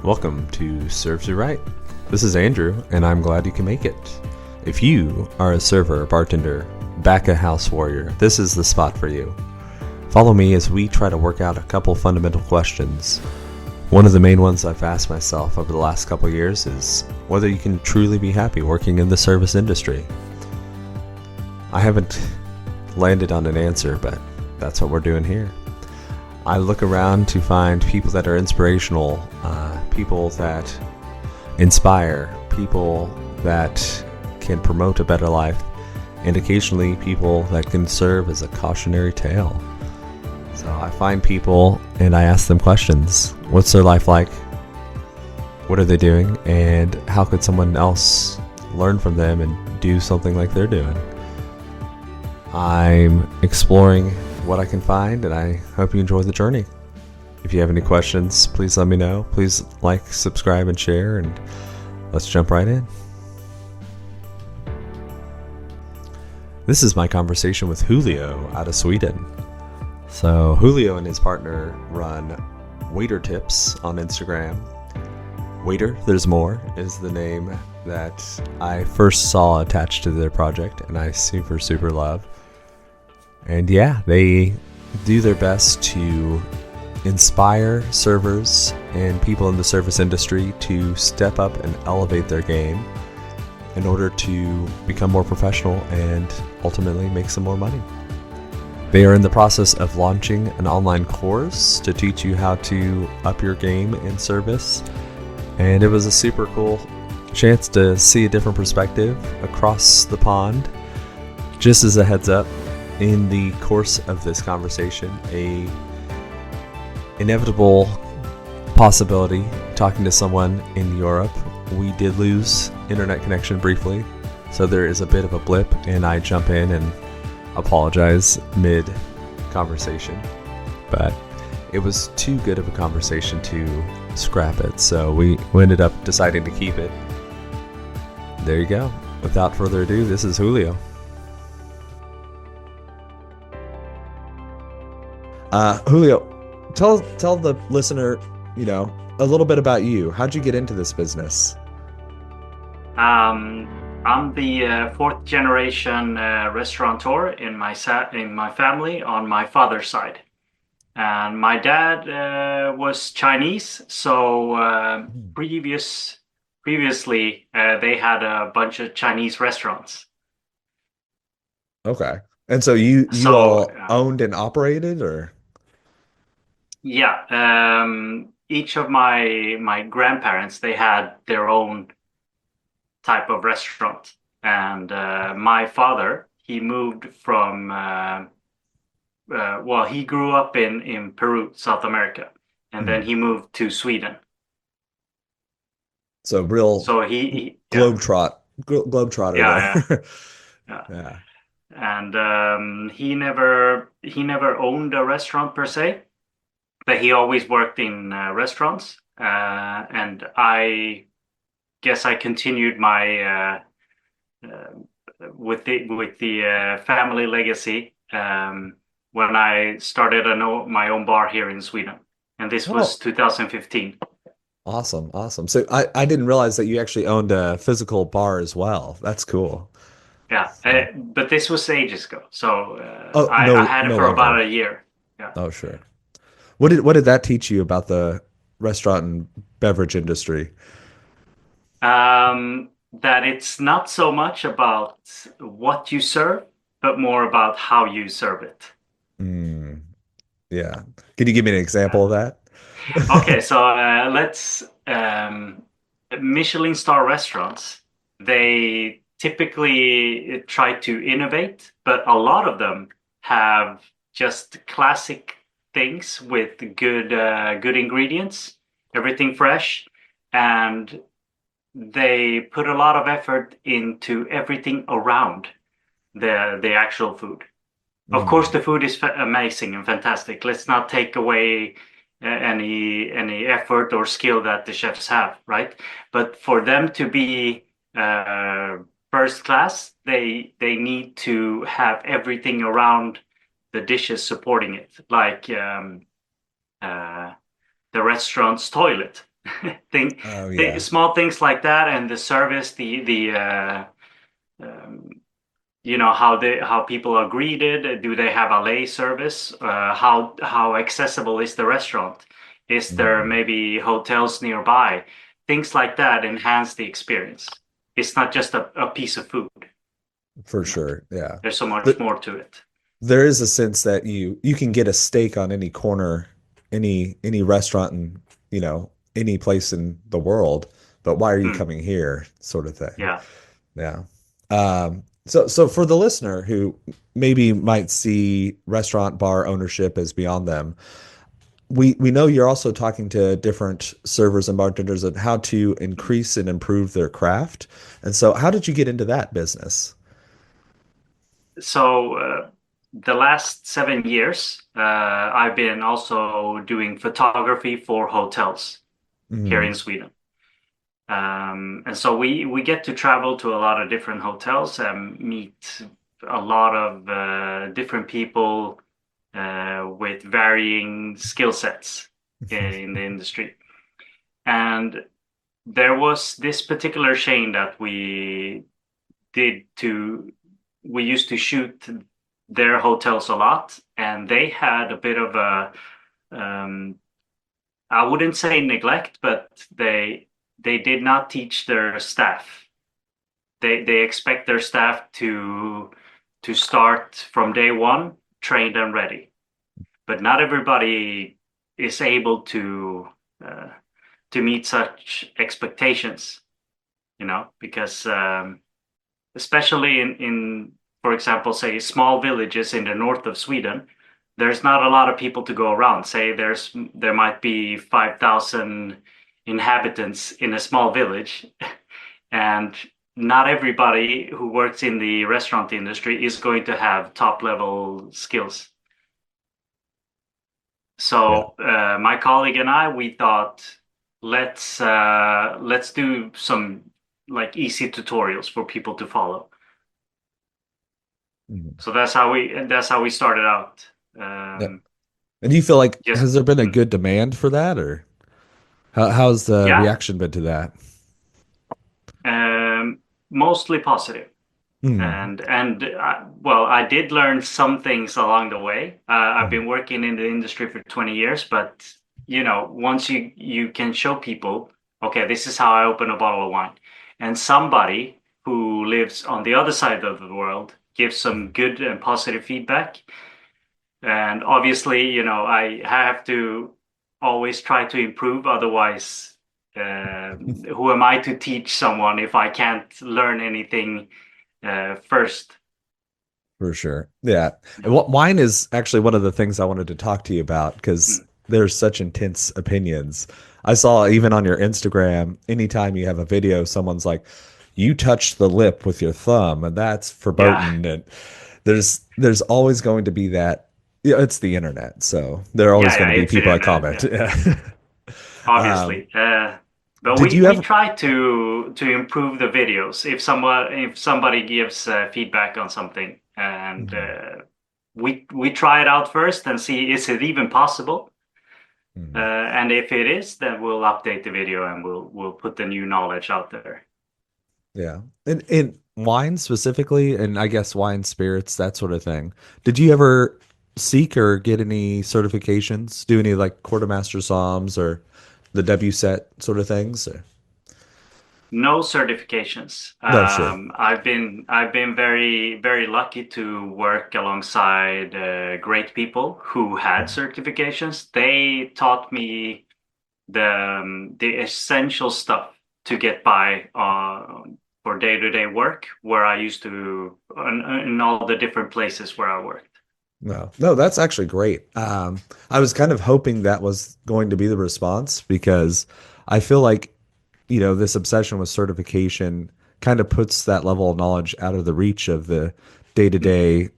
Welcome to Serves You Right. This is Andrew, and I'm glad you can make it. If you are a server, bartender, back of house warrior, this is the spot for you. Follow me as we try to work out a couple fundamental questions. One of the main ones I've asked myself over the last couple years is whether you can truly be happy working in the service industry. I haven't landed on an answer, but that's what we're doing here. I look around to find people that are inspirational, people that inspire, people that can promote a better life, and occasionally people that can serve as a cautionary tale. So I find people and I ask them questions. What's their life like? What are they doing? And how could someone else learn from them and do something like they're doing? I'm exploring what I can find, and I hope you enjoy the journey. If you have any questions, please let me know. Please like, subscribe, and share, and let's jump right in. This is my conversation with Julio out of Sweden. So Julio and his partner run Waiter Tips on Instagram. Waiter, There's More is the name that I first saw attached to their project, and I super love. And yeah, they do their best to inspire servers and people in the service industry to step up and elevate their game in order to become more professional and ultimately make some more money. They are in the process of launching an online course to teach you how to up your game in service. And it was a super cool chance to see a different perspective across the pond. Just as a heads up, in the course of this conversation, a inevitable possibility, talking to someone in Europe, we did lose internet connection briefly, so there is a bit of a blip, and I jump in and apologize mid conversation, but it was too good of a conversation to scrap it, so we ended up deciding to keep it. There you go. Without further ado, this is Julio. Julio, tell the listener, a little bit about you. How'd you get into this business? I'm the fourth generation restaurateur in my family on my father's side, and my dad was Chinese. So previously they had a bunch of Chinese restaurants. Okay. And so you So all owned and operated, or? yeah, each of my grandparents, they had their own type of restaurant, and my father, he moved from well, he grew up in Peru, South America, and then he moved to Sweden. So real So he yeah, globetrotter yeah, there. yeah, Yeah. and he never owned a restaurant per se, but he always worked in restaurants, and I guess I continued my uh, with the family legacy when I started my own bar here in Sweden, and this was Oh, 2015. awesome. So I didn't realize that you actually owned a physical bar as well. That's cool. Yeah, So, but this was ages ago, so oh, I had it no for about longer. a year. Yeah. Oh, sure. What did that teach you about the restaurant and beverage industry? That it's not so much about what you serve, but more about how you serve it. Mm, yeah. Can you give me an example of that? Okay, so let's Michelin star restaurants, they typically try to innovate, but a lot of them have just classic things with good ingredients, everything fresh, and they put a lot of effort into everything around the actual food. Of course, Mm, the food is amazing and fantastic. Let's not take away any effort or skill that the chefs have, right? But for them to be uh, first class, they need to have everything around the dishes supporting it, like uh, the restaurant's toilet. Thing, Oh yeah. small things like that, and the service, the um, how people are greeted. Do they have valet service? How accessible is the restaurant? Is there Mhm. maybe hotels nearby? Things like that enhance the experience. It's not just a piece of food. For You know, sure. Yeah. there's so much The, more to it. there is a sense that you can get a steak on any corner, any restaurant in, any place in the world, but why are you Mm, coming here, sort of thing. yeah. Yeah. So for the listener who maybe might see restaurant bar ownership as beyond them, we know you're also talking to different servers and bartenders on how to increase and improve their craft. And so how did you get into that business? So the last 7 years, I've been also doing photography for hotels here in Mhm. Sweden. And so we get to travel to a lot of different hotels and meet a lot of different people with varying skill sets in the industry. And there was this particular chain that did to we used to shoot their hotels a lot, and they had a bit of a um, I wouldn't say neglect, but they did not teach their staff. They expect their staff to start from day one, trained and ready. But not everybody is able uh, to meet such expectations, because especially in for example, say small villages in the north of Sweden, there's not a lot of people to go around. Say there might be 5,000 inhabitants in a small village, and not everybody who works in the restaurant industry is going to have top level skills. Yeah. So my colleague and I, we thought let's do some like easy tutorials for people to follow. Mhm. So that's how we started out. Yeah. Um, And do you feel like just has there been a mm, good demand for that, or how's the yeah, reaction been to that? mostly positive. Mm. And well, I did learn some things along the way. I've Mhm. been working in the industry for 20 years, but once you can show people, okay, this is how I open a bottle of wine, and somebody who lives on the other side of the world gives some good and positive feedback. And obviously, I have to always try to improve. Otherwise, who am I to teach someone if I can't learn anything first? For sure. Yeah. And Yeah. what wine is actually one of the things I wanted to talk to you about because Mm. there's such intense opinions. I saw even on your Instagram, anytime you have a video, someone's like, you touched the lip with your thumb, and that's Yeah. verboten. And there's always going to be that. Yeah, it's the internet, so there are always Yeah, going yeah, to be it's the people that internet. comment. Yeah, Yeah. obviously. But Did we you we ever? try to improve the videos if somebody gives feedback on something, and Mhm. we try it out first and see is it even possible. Mhm. And if it is, then we'll update the video and we'll put the new knowledge out there. Yeah. And wine specifically, and I guess wine spirits, that sort of thing. Did you ever seek or get any certifications? Do any like quartermaster somms or the W set sort of things? No certifications. No, sure. I've been very very lucky to work alongside great people who had certifications. They taught me the essential stuff to get by for day-to-day work where I used to in all the different places where I worked. No, that's actually great. I was kind of hoping that was going to be the response because I feel like, this obsession with certification kind of puts that level of knowledge out of the reach of the day to Mm, day.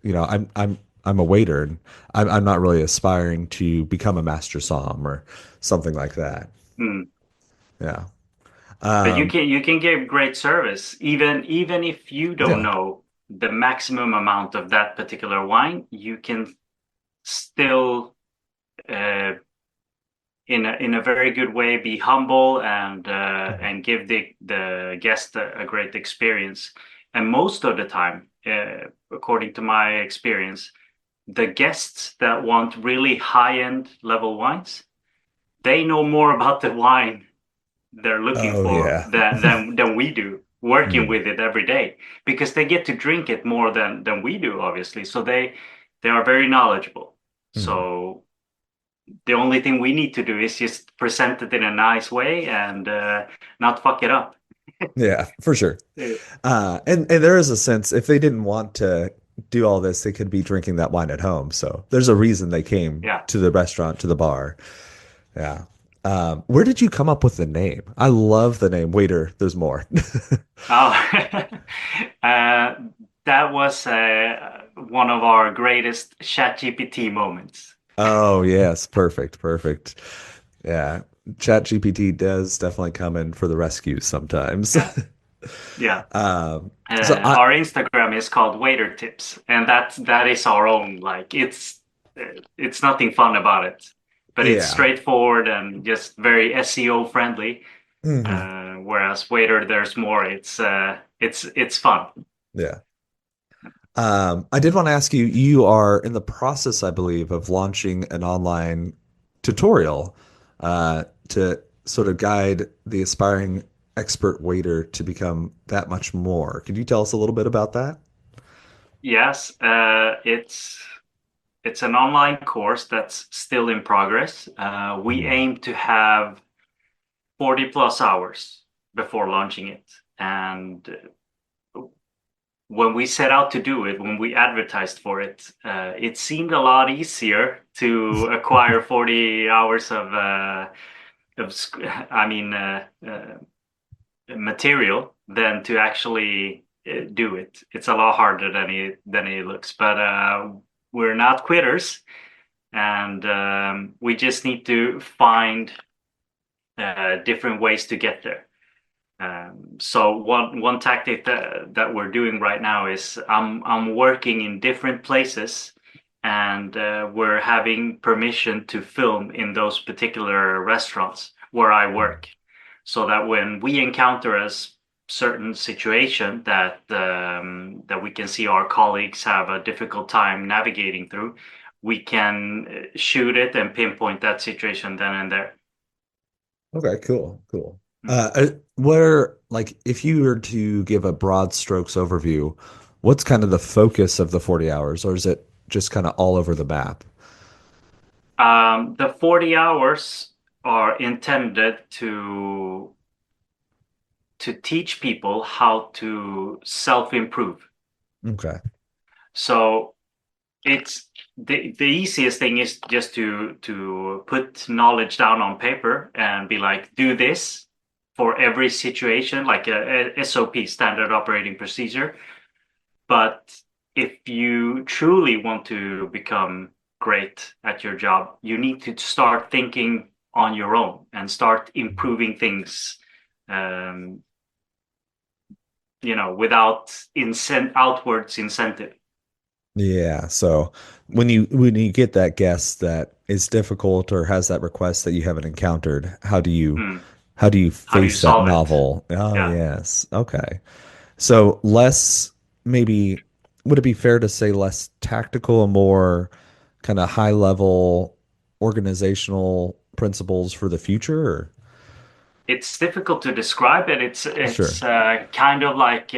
I'm a waiter and I'm not really aspiring to become a master somm or something like that. mm. Yeah. But you Um, can you can give great service even if you don't yeah. know the maximum amount of that particular wine. You can still uh, in a very good way, be humble and give the guest a great experience. And most of the time, according to my experience, the guests that want really high-end level wines, they know more about the wine they're looking Oh for yeah. than we do, working Mm, with it every day, because they get to drink it more than we do, obviously. So they are very knowledgeable. mm. So the only thing we need to do is just present it in a nice way and not fuck it up. Yeah, for sure. And there is a sense if they didn't want to do all this, they could be drinking that wine at home. So there's a reason they came Yeah. to the restaurant, to the bar. Yeah. Where did you come up with the name? I love the name. Waiter, there's more. Oh, uh, that was one of our greatest ChatGPT moments. Oh, yes. Perfect. Perfect. Yeah. ChatGPT does definitely come in for the rescue sometimes. Yeah. Yeah. So I, Our Instagram is called Waiter Tips, and that is our own. Like it's nothing fun about it, but it's yeah. straightforward and just very SEO friendly. Mhm. Whereas Waiter, there's more. It's fun. Yeah. I did want to ask you, you are in the process, I believe, of launching an online tutorial to sort of guide the aspiring expert waiter to become that much more. Could you tell us a little bit about that? Yes, it's an online course that's still in progress. We Mhm. aim to have 40 plus hours before launching it, and when we set out to do it, when we advertised for it, it seemed a lot easier to acquire 40 hours I mean, material than to actually do it. It's a lot harder than it looks, but we're not quitters, and we just need to find different ways to get there. So one tactic that we're doing right now is I'm working in different places, and we're having permission to film in those particular restaurants where I work, so that when we encounter a certain situation that we can see our colleagues have a difficult time navigating through, we can shoot it and pinpoint that situation then and there. Okay, cool, cool. Where, like, if you were to give a broad strokes overview, what's kind of the focus of the 40 hours, or is it just kind of all over the map? The 40 hours are intended to teach people how to self-improve. Okay. So it's the easiest thing is just to put knowledge down on paper and be like, do this for every situation, like a SOP, standard operating procedure. But if you truly want to become great at your job, you need to start thinking on your own and start improving things, um, without outwards incentive. Yeah. So when you get that guest that is difficult or has that request that you haven't encountered, Hmm. how do you How do you face that solve it? novel? Oh, Yeah. yes. Okay. So less maybe would it be fair to say less tactical and more kind of high level organizational principles for the future? Or? It's difficult to describe it. It's Sure. kind of like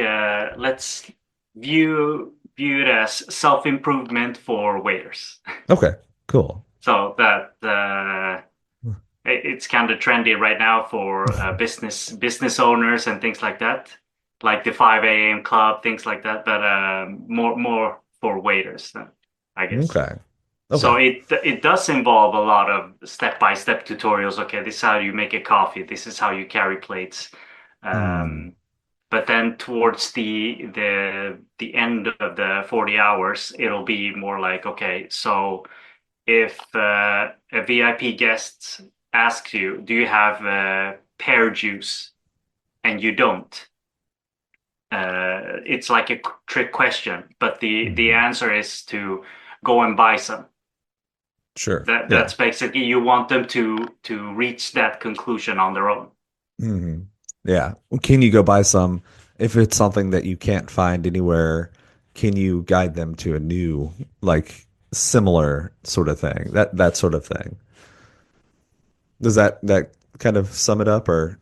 let's view it as self-improvement for waiters. Okay. Cool. So that it's kind of trendy right now for business owners and things like that, like the 5 a.m. club, things like that. But more for waiters, I guess. Okay. So Okay. it does involve a lot of step-by-step tutorials. Okay, this is how you make a coffee. This is how you carry plates. Hmm. Um, but then towards the end of the 40 hours, it'll be more like, okay, so if a VIP guest asks you, do you have pear juice? And you don't, it's like a trick question, but the Mhm. answer is to go and buy some. Sure. Yeah. That's basically you want them to reach that conclusion on their own. Hmm. Yeah. Can you go buy some if it's something that you can't find anywhere? Can you guide them to a new, like similar sort of thing? That sort of thing. Does that kind of sum it up or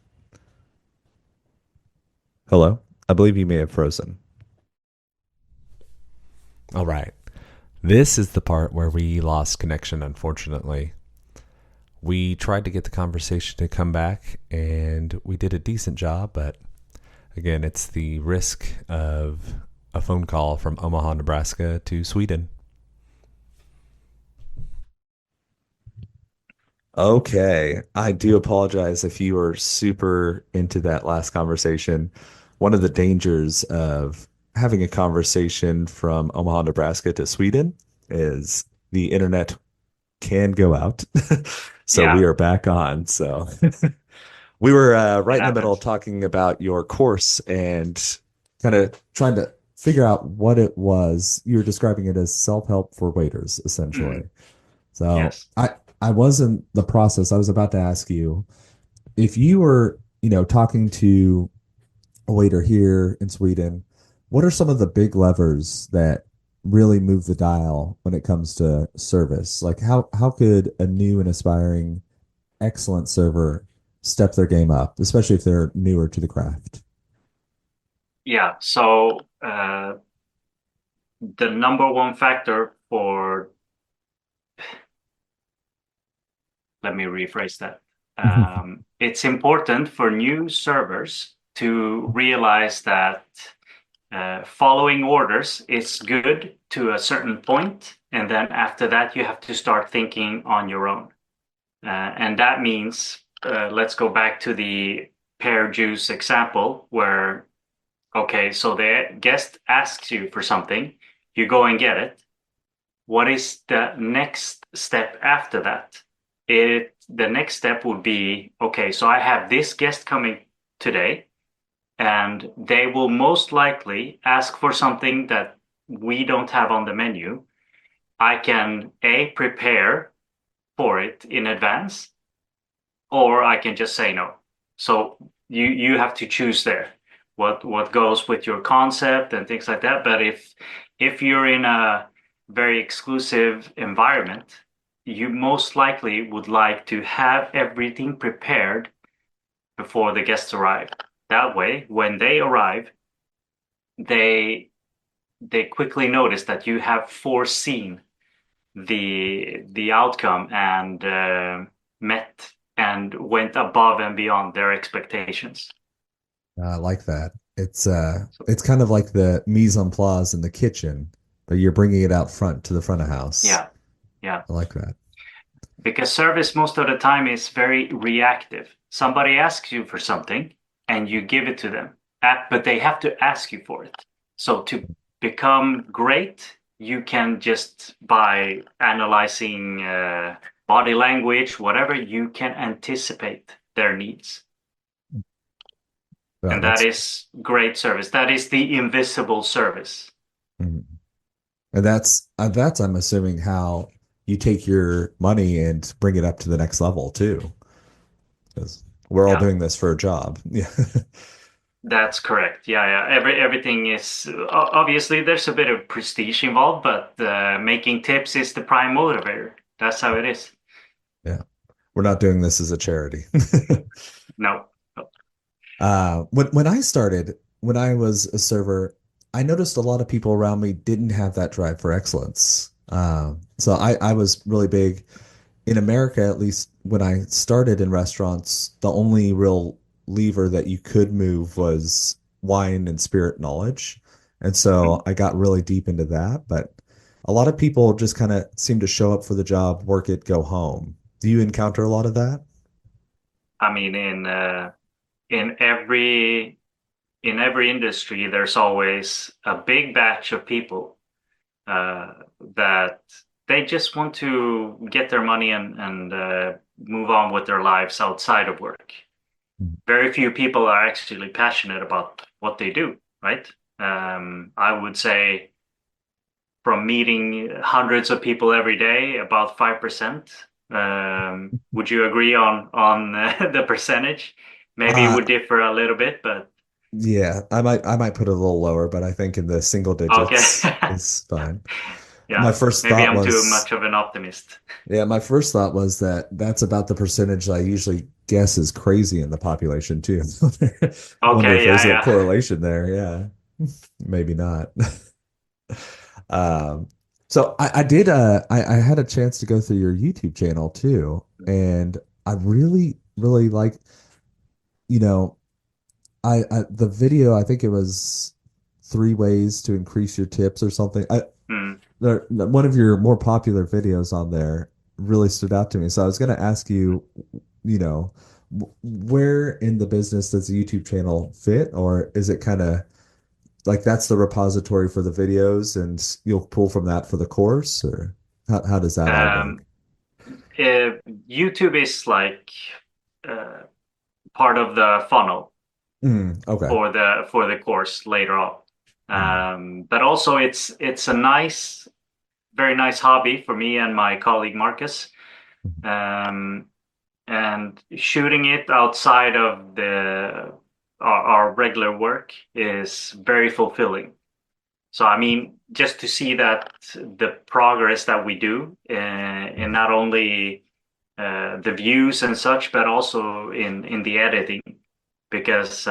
hello? I believe you may have frozen. All right. This is the part where we lost connection, unfortunately. We tried to get the conversation to come back and we did a decent job, but again, it's the risk of a phone call from Omaha, Nebraska to Sweden. Okay. I do apologize if you were super into that last conversation. One of the dangers of having a conversation from Omaha, Nebraska to Sweden is the internet can go out. So we Yeah, are back on. So we were right it in the middle happens. talking about your course and kind of trying to figure out what it was. You were describing it as self-help for waiters, essentially. Mhm. So Yes. I was in the process. I was about to ask you if you were, talking to a waiter here in Sweden, what are some of the big levers that really move the dial when it comes to service? Like how could a new and aspiring excellent server step their game up, especially if they're newer to the craft? Yeah. So the number one factor for, let me rephrase that. It's important for new servers to realize that following orders is good to a certain point, and then after that, you have to start thinking on your own. And that means, let's go back to the pear juice example where, okay, so the guest asks you for something, you go and get it. What is the next step after that? The next step would be, okay, so I have this guest coming today, and they will most likely ask for something that we don't have on the menu. I can prepare for it in advance, or I can just say no. So you have to choose there what goes with your concept and things like that. But if you're in a very exclusive environment, you most likely would like to have everything prepared before the guests arrive. That way, when they arrive, they they quickly notice that you have foreseen the outcome and met and went above and beyond their expectations. I like that. So, It's kind of like the mise en place in the kitchen, but you're bringing it out front to the front of house. yeah, yeah. I like that. Because service most of the time is very reactive. Somebody asks you for something and you give it to them, but they have to ask you for it. So to become great, you can just by analyzing body language, whatever, you can anticipate their needs. Well, And that that's is great service. That is the invisible service. mhm. And that's I'm assuming how you take your money and bring it up to the next level too, because we're all Yeah, doing this for a job. Yeah. that's correct. Yeah, yeah. Everything is obviously there's a bit of prestige involved, but making tips is the prime motivator. That's how it is. Yeah. We're not doing this as a charity. No. When I started, when I was a server, I noticed a lot of people around me didn't have that drive for excellence. So I was really big in America, at least when I started in restaurants, the only real lever that you could move was wine and spirit knowledge. And so Mhm. I got really deep into that. But a lot of people just kind of seem to show up for the job, work it, go home. Do you encounter a lot of that? I mean, in every industry, there's always a big batch of people uh, that they just want to get their money and move on with their lives outside of work. Very few people are actually passionate about what they do, right? I would say from meeting hundreds of people every day, about 5%. Would you agree on the percentage? Maybe it Uh, would differ a little bit, but yeah, I might put it a little lower, but I think in the single okay. digits is fine. My Yeah, first maybe thought I'm too was, much of an optimist. yeah, my first thought was that that's about the percentage I usually guess is crazy in the population too. Wonder if Okay, there's yeah, a yeah. correlation there. Yeah, maybe not. Um, so I had a chance to go through your YouTube channel too, and I really, really like, you know, the video, I think it was 3 ways to increase your tips or something. Hmm. One of your more popular videos on there really stood out to me. So I was going to ask you, you know, where in the business does the YouTube channel fit, or is it kind of like that's the repository for the videos and you'll pull from that for the course, or how does that all work? Um, YouTube is like uh, part of the funnel Okay. for the course later on. Mm, But also it's a nice, very nice hobby for me and my colleague Marcus. Um, and shooting it outside of our regular work is very fulfilling. So I mean, just to see that the progress that we do in not only the views and such, but also in the editing, because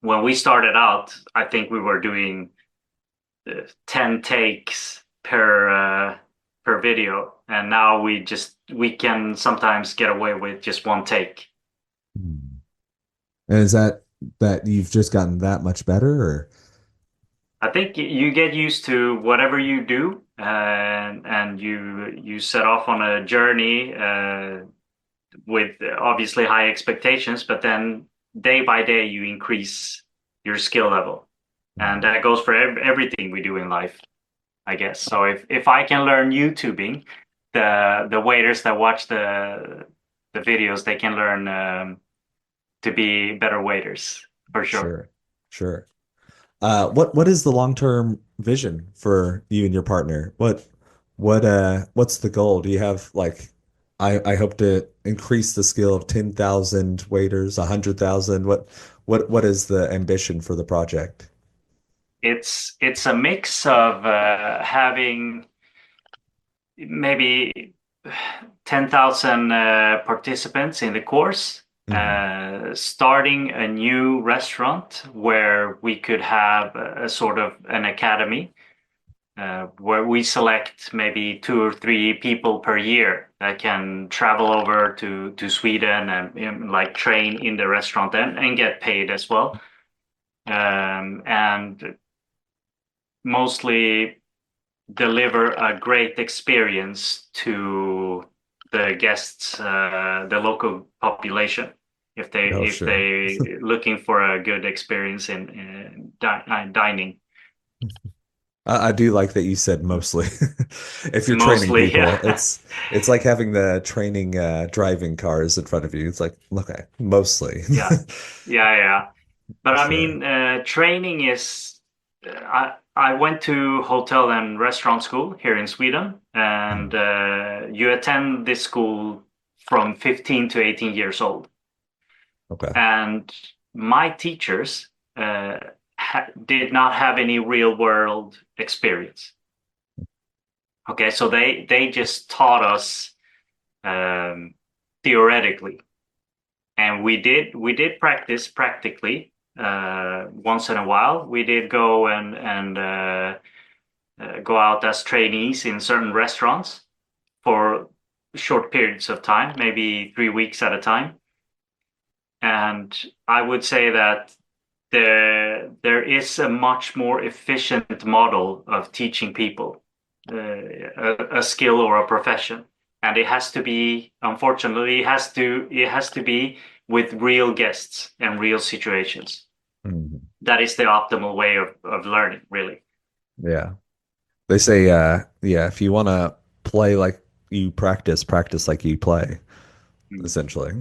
when we started out, I think we were doing 10 takes per video, and now we can sometimes get away with just one take. mm. And is that you've just gotten that much better, or? I think you get used to whatever you do, and you set off on a journey with obviously high expectations, but then day by day you increase your skill level, and that goes for everything we do in life, I guess. So if I can learn YouTubing, the waiters that watch the videos, they can learn to be better waiters for sure. Sure, sure. What is the long-term vision for you and your partner? What's the goal? Do you have like, I hope to increase the skill of 10,000 waiters, 100,000. What is the ambition for the project? It's a mix of having maybe 10,000 participants in the course, Hmm. starting a new restaurant where we could have a sort of an academy where we select maybe 2 or 3 people per year that can travel over to Sweden and like train in the restaurant and get paid as well. And mostly deliver a great experience to the guests, the local population, Oh, if sure. they looking for a good experience in dining. I do like that you said mostly. If you're training Mostly, people, yeah, it's like having the training driving cars in front of you. It's like, okay, mostly. yeah, yeah. But I Sure. mean, training is. I went to hotel and restaurant school here in Sweden, and Mm. you attend this school from 15 to 18 years old. Okay. And my teachers did not have any real world experience. Okay, so they just taught us um, theoretically, and we did practice practically once in a while. We did go and go out as trainees in certain restaurants for short periods of time, maybe 3 weeks at a time. And I would say that there is a much more efficient model of teaching people a skill or a profession, and it has to be, unfortunately, it has to be with real guests and real situations. Mhm. That is the optimal way of learning, really. Yeah. They say, yeah, if you want to play like you practice, practice like you play, Mm. essentially.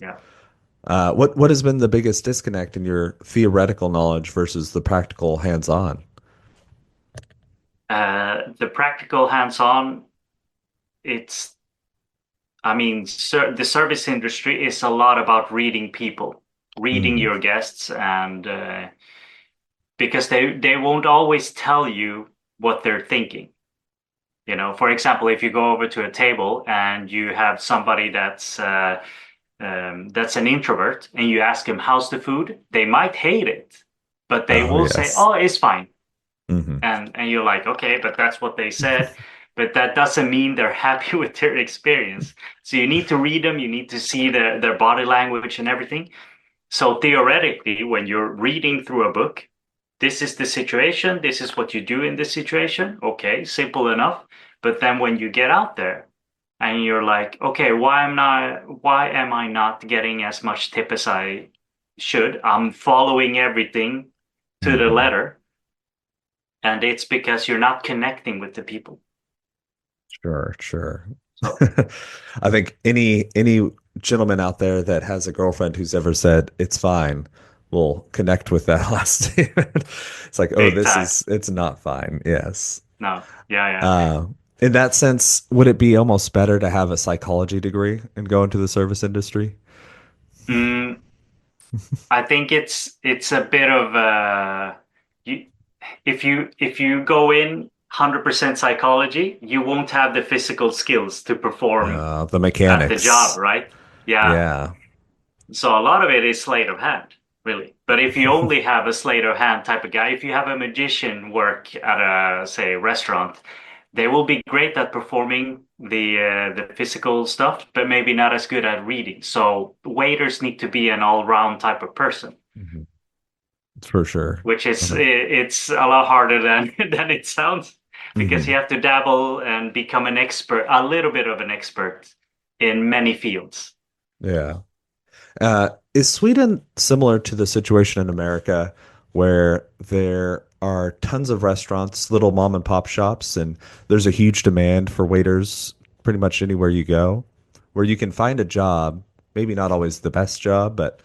Yeah. What has been the biggest disconnect in your theoretical knowledge versus the practical hands-on? The practical hands-on, it's, I mean, the service industry is a lot about reading people, reading Hmm. your guests, and because they won't always tell you what they're thinking. For example, if you go over to a table and you have somebody that's an introvert, and you ask him how's the food, they might hate it, but they Oh will say, yes. "Oh, it's fine." Hmm. And you're like, okay, but that's what they said. But that doesn't mean they're happy with their experience. So you need to read them, you need to see their body language and everything. So theoretically, when you're reading through a book, this is the situation, this is what you do in this situation. Okay, simple enough. But then when you get out there and you're like, okay, why am I not getting as much tip as I should? I'm following everything to the Hmm. letter, and it's because you're not connecting with the people. Sure, sure. So I think any gentleman out there that has a girlfriend who's ever said it's fine will connect with that last statement. It's like, oh, big time. it's not fine. Yes. No, yeah, yeah. Uh, in that sense, would it be almost better to have a psychology degree and go into the service industry? Mm, I think it's a bit of you, if you go in 100% psychology, you won't have the physical skills to perform The at the job, mechanics. right? Yeah. Yeah. So a lot of it is sleight of hand, really. But if you only have a sleight of hand type of guy, if you have a magician work at a, say, restaurant, they will be great at performing the physical stuff, but maybe not as good at reading. So waiters need to be an all-round type of person, Mhm. For sure. which is Uh-huh. it's a lot harder than than it sounds, because you Hmm. have to dabble and become an expert, a little bit of an expert in many fields. Yeah. Is Sweden similar to the situation in America where there are tons of restaurants, little mom and pop shops, and there's a huge demand for waiters pretty much anywhere you go, where you can find a job, maybe not always the best job, but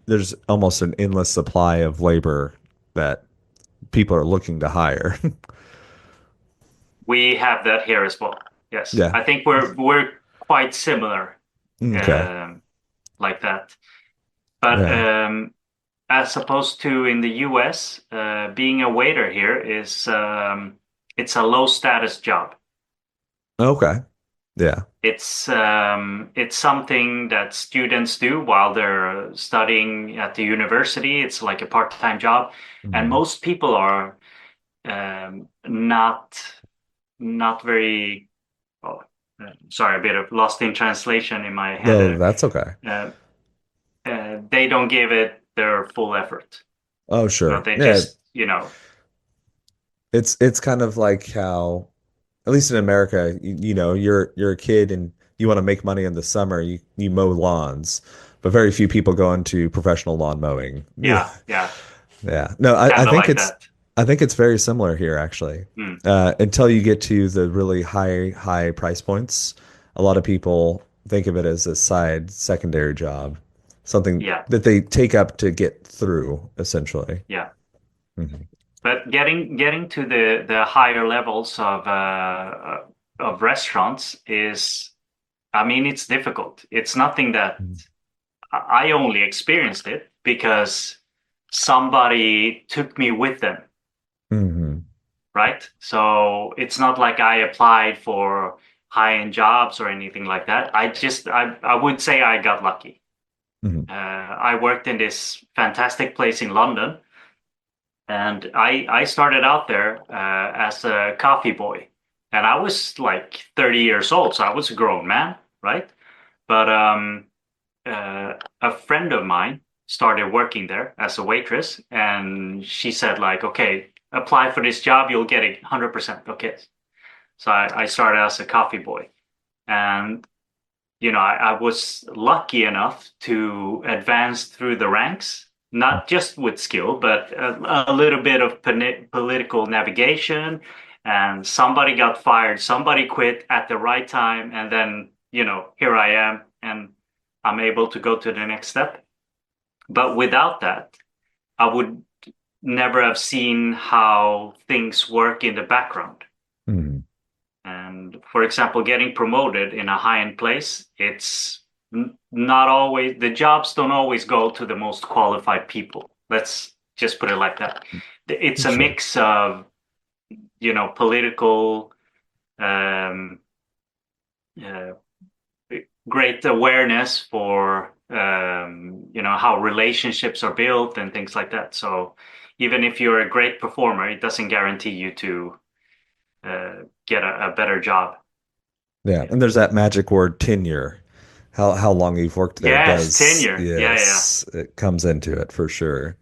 there's almost an endless supply of labor that people are looking to hire. We have that here as well. Yes, Yeah. I think we're quite similar, Okay. um, like that. But Yeah. as opposed to in the US, being a waiter here is it's a low status job. Okay. Yeah. It's something that students do while they're studying at the university. It's like a part-time job, and Mhm. most people are not very. Oh, sorry, a bit of lost in translation in my head No, there. that's okay. Uh, they don't give it their full effort. Oh, sure. They Yeah. just, It's kind of like how, at least in America, you're a kid and you want to make money in the summer, you mow lawns, but very few people go into professional lawn mowing. yeah, yeah, Yeah. No, kind of like that. I think it's very similar here actually. Mm, Until you get to the really high price points, a lot of people think of it as a side secondary job, something yeah, that they take up to get through essentially. yeah. Mhm. But getting to the higher levels of restaurants is, I mean, it's difficult. It's nothing that I only experienced it because somebody took me with them, Mhm. right? So it's not like I applied for high-end jobs or anything like that. I would say I got lucky. Mhm. I worked in this fantastic place in London, and I started out there as a coffee boy, and I was like 30 years old, so I was a grown man, right? But a friend of mine started working there as a waitress, and she said like, okay, apply for this job, you'll get it 100%. Okay. So I started as a coffee boy, and I was lucky enough to advance through the ranks, not just with skill, but a little bit of political navigation. And somebody got fired, somebody quit at the right time, and then, here I am, and I'm able to go to the next step. But without that, I would never have seen how things work in the background. Hmm. And for example, getting promoted in a high-end place, it's not always, the jobs don't always go to the most qualified people. Let's just put it like that. It's a Sure. mix of, political, um, uh, great awareness for, how relationships are built and things like that. So even if you're a great performer, it doesn't guarantee you to uh, get a better job. Yeah, and there's that magic word tenure. How long you've worked there Yes, does, tenure. Yeah, yeah. yes, it comes into it for sure.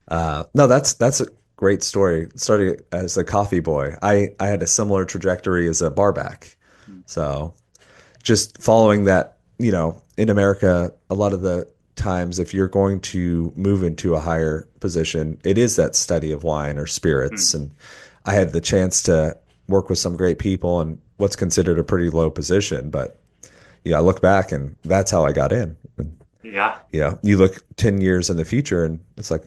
No, that's a great story. Started as a coffee boy. I had a similar trajectory as a barback. Mm, So just following that, in America, a lot of the times if you're going to move into a higher position, it is that study of wine or spirits. mm. And I had the chance to work with some great people in what's considered a pretty low position. But yeah, I look back and that's how I got in. And, Yeah. you look 10 years in the future and it's like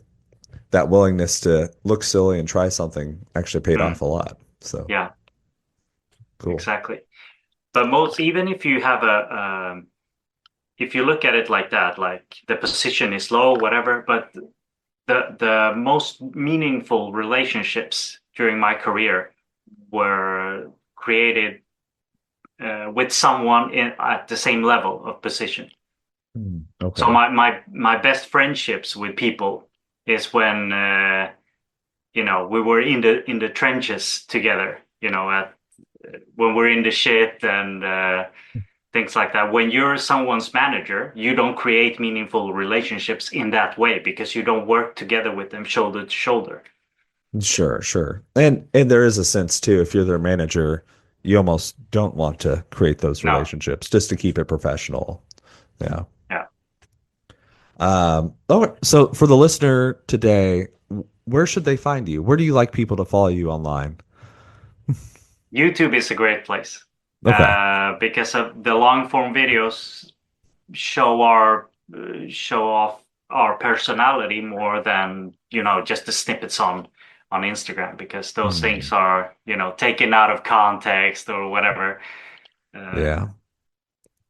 that willingness to look silly and try something actually paid off Mm, a lot. So yeah, cool. exactly. But most, even if you have if you look at it like that, like the position is low, whatever, but the most meaningful relationships during my career were created with someone at the same level of position. So Okay. my best friendships with people is when we were in the trenches together, at when we're in the shit and things like that. When you're someone's manager, you don't create meaningful relationships in that way because you don't work together with them shoulder to shoulder. Sure, sure. And there is a sense too, if you're their manager, you almost don't want to create those No, relationships just to keep it professional. Yeah. yeah. Oh, so for the listener today, where should they find you? Where do you like people to follow you online? YouTube is a great place Okay. because of the long form videos show our show off our personality more than just the snippets on Instagram because those Hmm. things are taken out of context or whatever. Uh, Yeah.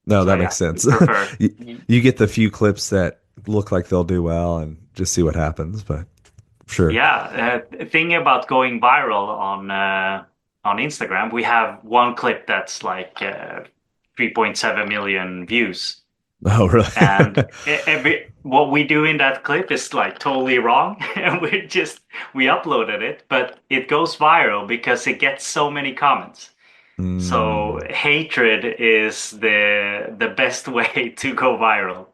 No, so that yeah, makes sense. prefer. You, you get the few clips that look like they'll do well and just see what happens, but sure. Yeah, thing about going viral on Instagram, we have one clip that's like 3.7 million views, Oh, really? and every what we do in that clip is like totally wrong, and we uploaded it, but it goes viral because it gets so many comments. So Mm, hatred is the best way to go viral,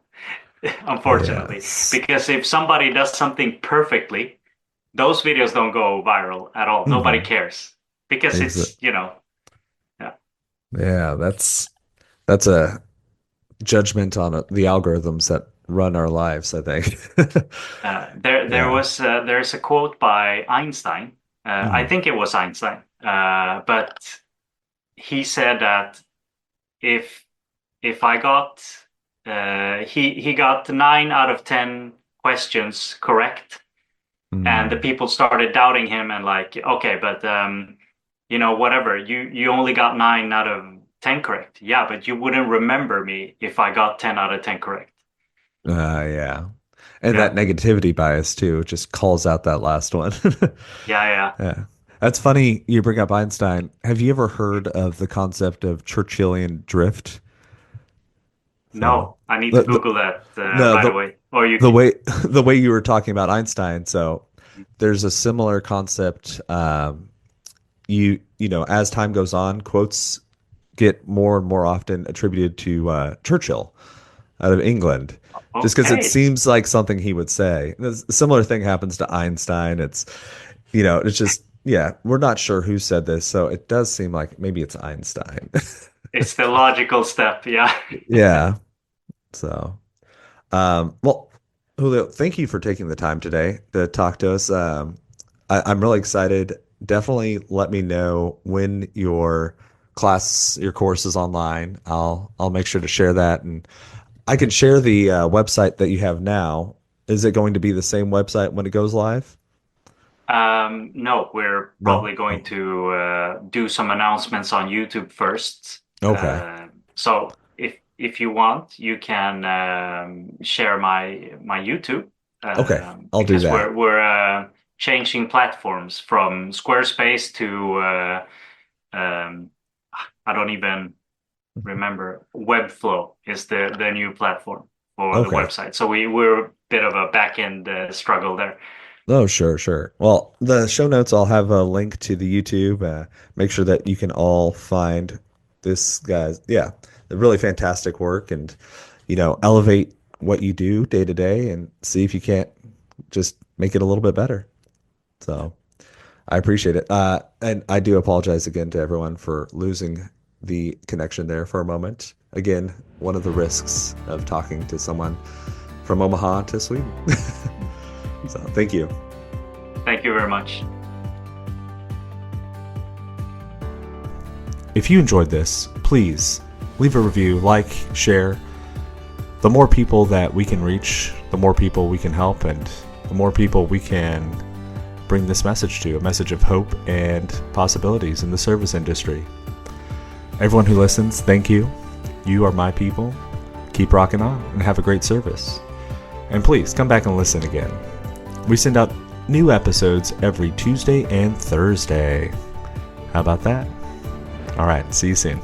unfortunately, yes. because if somebody does something perfectly those videos don't go viral at all. Nobody Hmm. cares because Exit. yeah. Yeah, that's a judgment on the algorithms that run our lives, I think. Yeah. There's a quote by Einstein. I Mhm. think it was Einstein, but he said that if if I got he got 9 out of 10 questions correct, and the Mm. people started doubting him and like, okay, but whatever, you only got 9 out of 10 correct. Yeah, but you wouldn't remember me if I got 10 out of 10 correct. Yeah. And Yeah, that negativity bias too just calls out that last one. yeah, yeah. Yeah. That's funny you bring up Einstein. Have you ever heard of the concept of Churchillian drift? So No, I need to the Google that no right away. Or you the can. way the way you were talking about Einstein. So there's a similar concept. As time goes on, quotes get more and more often attributed to Churchill out of England, just because it Okay, seems like something he would say. A similar thing happens to Einstein. It's just, yeah, we're not sure who said this, so it does seem like maybe it's Einstein. it's the logical step. Yeah. Yeah. So, well, Julio, thank you for taking the time today to talk to us. I'm really excited. Definitely let me know when your course is online. I'll make sure to share that, and I can share the website that you have now. Is it going to be the same website when it goes live? No, we're No? probably going Oh, to do some announcements on YouTube first. okay. So if you want, you can share my YouTube Okay. I'll do because that. we're changing platforms from Squarespace to um, I don't even remember. Webflow is the new platform for the Okay. website. So we're a bit of a back end struggle there. Oh, sure, sure. Well, the show notes, I'll have a link to the YouTube. Make sure that you can all find this guy's, yeah, the really fantastic work and, elevate what you do day to day and see if you can't just make it a little bit better. So I appreciate it. And I do apologize again to everyone for losing the connection there for a moment. Again, one of the risks of talking to someone from Omaha to Sweden. So thank you. Thank you very much. If you enjoyed this, please leave a review, like, share. The more people that we can reach, the more people we can help, and the more people we can bring this message to, a message of hope and possibilities in the service industry. Everyone who listens, thank you. You are my people. Keep rocking on and have a great service. And please come back and listen again. We send out new episodes every Tuesday and Thursday. How about that? All right, see you soon.